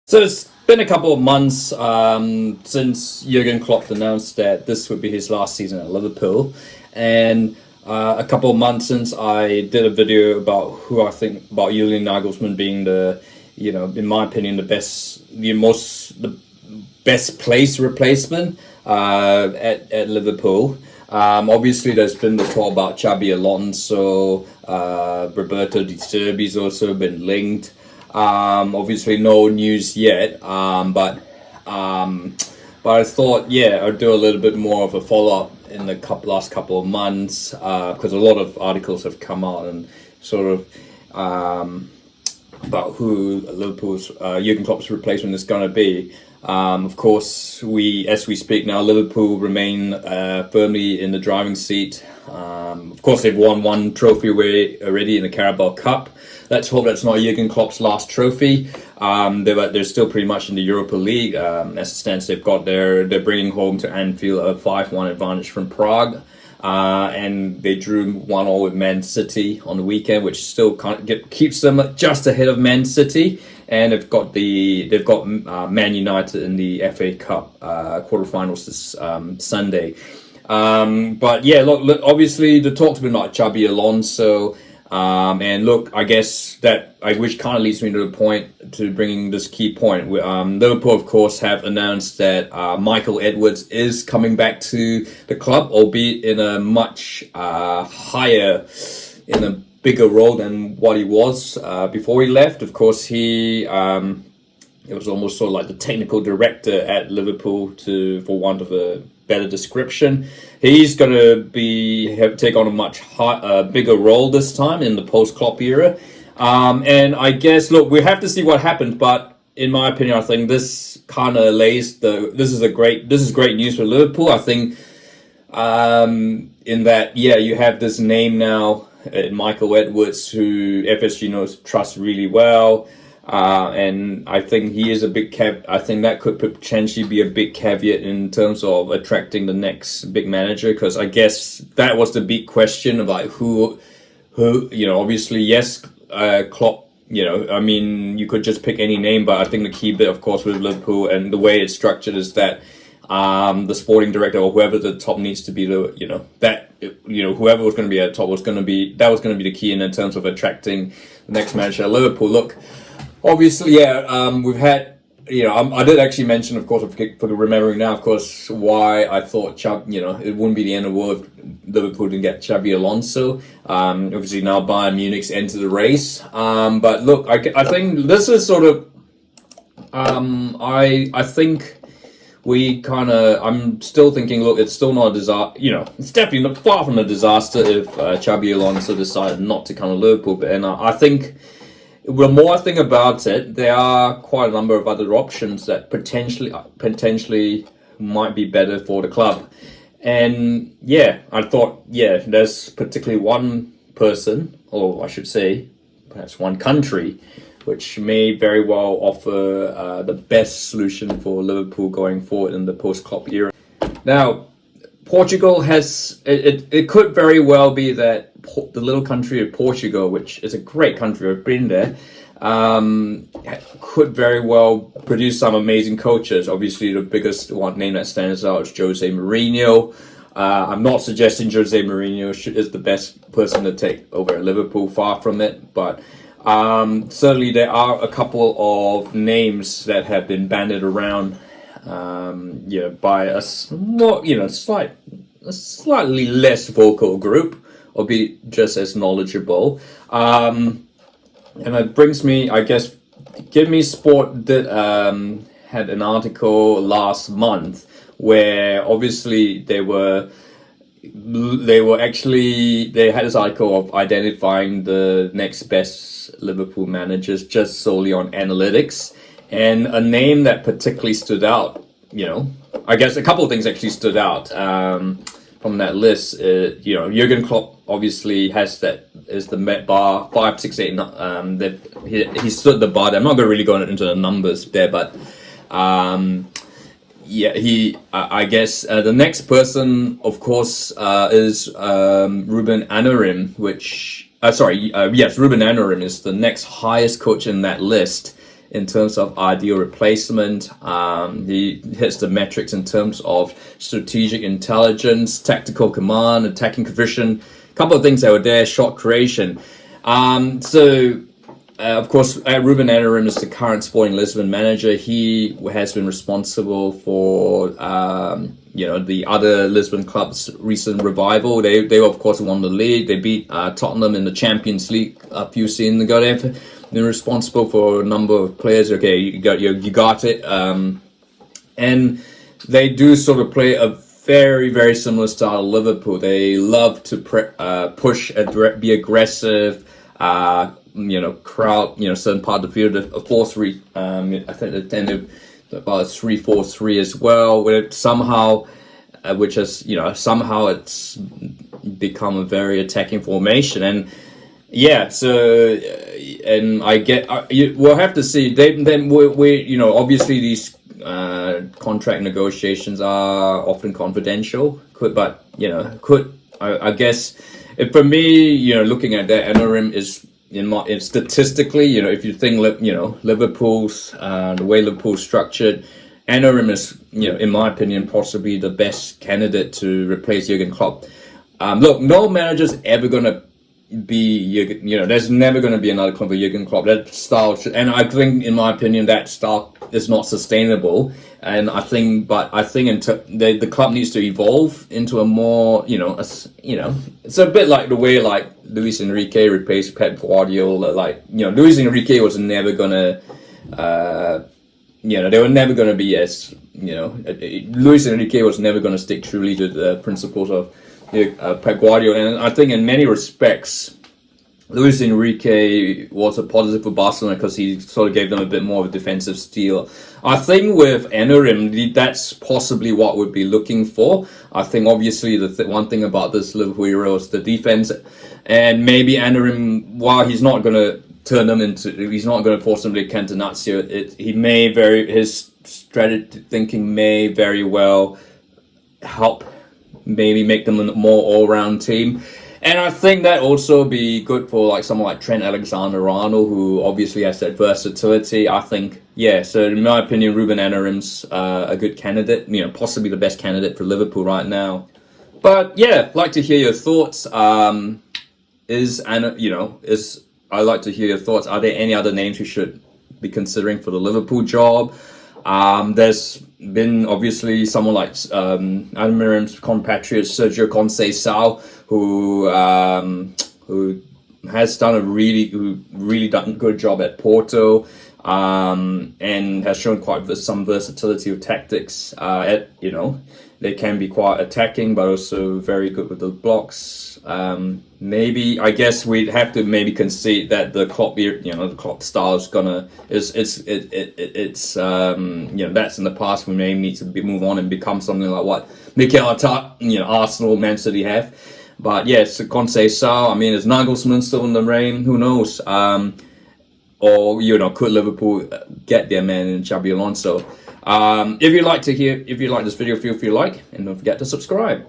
So it's been a couple of months since Jurgen Klopp announced that this would be his last season at Liverpool, and a couple of months since I did a video about who I think about Julian Nagelsmann being in my opinion, the best placed replacement at Liverpool. Obviously, there's been the talk about Xabi Alonso. Roberto Di Serbi's also been linked. Obviously, no news yet. But I thought, I'd do a little bit more of a follow up in the last couple of months because a lot of articles have come out and sort of about who Liverpool's Jurgen Klopp's replacement is going to be. Of course, as we speak now, Liverpool remain firmly in the driving seat. Of course, they've won one trophy already in the Carabao Cup. Let's hope that's not Jurgen Klopp's last trophy. They're still pretty much in the Europa League. As it stands, they're bringing home to Anfield a 5-1 advantage from Prague. And they drew 1-1 with Man City on the weekend, which still keeps them just ahead of Man City. And they've got Man United in the FA Cup quarterfinals this Sunday. But yeah, look, obviously the talk's been about Xabi Alonso. And look, I guess which kind of leads me to the point to bringing this key point. Liverpool, of course, have announced that Michael Edwards is coming back to the club, albeit in a much bigger role than what he was before he left. Of course, it was almost sort of like the technical director at Liverpool, for want of a better description. He's going to take on a much bigger role this time in the post-Klopp era. And I guess, look, we have to see what happens. But in my opinion, I think this kind of this is great news for Liverpool. I think in that, you have this name now, Michael Edwards, who FSG trusts really well. And I think he is a big I think that could potentially be a big caveat in terms of attracting the next big manager, because I guess that was the big question about who obviously, yes, Klopp, I mean, you could just pick any name, but I think the key bit, of course, with Liverpool and the way it's structured is that the sporting director or whoever the top needs to be, whoever was going to be at the top was going to be the key in terms of attracting the next manager at Liverpool. Look, obviously, we've had, I did actually mention, of course, for the remembering now, of course, why I thought it wouldn't be the end of the world if Liverpool didn't get Xabi Alonso. Obviously, now Bayern Munich's entered the race. But look, I think this is sort of, I think I'm still thinking, look, it's still not a disaster. It's definitely not far from a disaster if Xabi Alonso decided not to come to Liverpool. And I think, the more I think about it, there are quite a number of other options that potentially might be better for the club. And I thought, there's particularly one person, or I should say, perhaps one country, which may very well offer the best solution for Liverpool going forward in the post-Klopp era. Now, Portugal has, it could very well be that the little country of Portugal, which is a great country, I've been there, could very well produce some amazing coaches. Obviously, the biggest name that stands out is Jose Mourinho. I'm not suggesting Jose Mourinho is the best person to take over at Liverpool, far from it, but certainly there are a couple of names that have been banded around by a slightly less vocal group, albeit just as knowledgeable. And it brings me, I guess, Give Me Sport had an article last month where obviously they had this article of identifying the next best Liverpool managers just solely on analytics, and a name that particularly stood out, I guess a couple of things actually stood out from that list. Jurgen Klopp obviously is the Met bar 5, 6, 8. He stood the bar there. I'm not going to really go into the numbers there, but I guess the next person, of course, is Ruben Amorim, Ruben Amorim is the next highest coach in that list. in terms of ideal replacement. He hits the metrics in terms of strategic intelligence, tactical command, attacking vision. A couple of things that were there, shot creation. Of course, Ruben Amorim is the current Sporting Lisbon manager. He has been responsible for, the other Lisbon club's recent revival. They of course won the league. They beat Tottenham in the Champions League a few seasons ago. They've been responsible for a number of players. Okay, you got it. And they do sort of play a very, very similar style of Liverpool. They love to push, be aggressive, crowd, certain part of the field, a 4-3. I think they tend to about a 3-4-3 as well, where somehow it's become a very attacking formation. And yeah, so and I get we'll have to see. We obviously these contract negotiations are often confidential. I guess for me, looking at that, Amorim is statistically, if you think Liverpool's the way Liverpool's structured, Amorim is in my opinion possibly the best candidate to replace Jurgen Klopp. Look, no manager's ever gonna be there's never going to be another club with Jurgen Klopp. That style and I think in my opinion that style is not sustainable, and I think the club needs to evolve into a more it's a bit like the way like Luis Enrique replaced Pep Guardiola. Luis Enrique was never gonna they were never going to be as Luis Enrique was never going to stick truly to the principles of Pep Guardiola, and I think in many respects, Luis Enrique was a positive for Barcelona because he sort of gave them a bit more of a defensive steel. I think with Amorim, that's possibly what we'd be looking for. I think obviously the one thing about this Liverpool hero is the defense, and maybe Amorim, while he's not going to he's not going to force them to Catenaccio, his strategic thinking may very well help maybe make them a more all-round team. And I think that also be good for like someone like Trent Alexander-Arnold, who obviously has that versatility. I think, so in my opinion, Ruben Amorim's a good candidate, possibly the best candidate for Liverpool right now. But yeah, like to hear your thoughts. I'd like to hear your thoughts. Are there any other names we should be considering for the Liverpool job? There's been obviously someone like Amorim's compatriot Sergio Conceição, who has done really done a good job at Porto, and has shown some versatility with tactics. They can be quite attacking, but also very good with the blocks. Maybe I guess we'd have to maybe concede that the Klopp, the Klopp style is that's in the past. We may need to move on and become something like what Mikel Arteta, Arsenal, Man City have. But yes, Conceição. I mean, is Nagelsmann still in the reign? Who knows? Or could Liverpool get their man in Xabi Alonso? If you like this video, feel free to like, and don't forget to subscribe.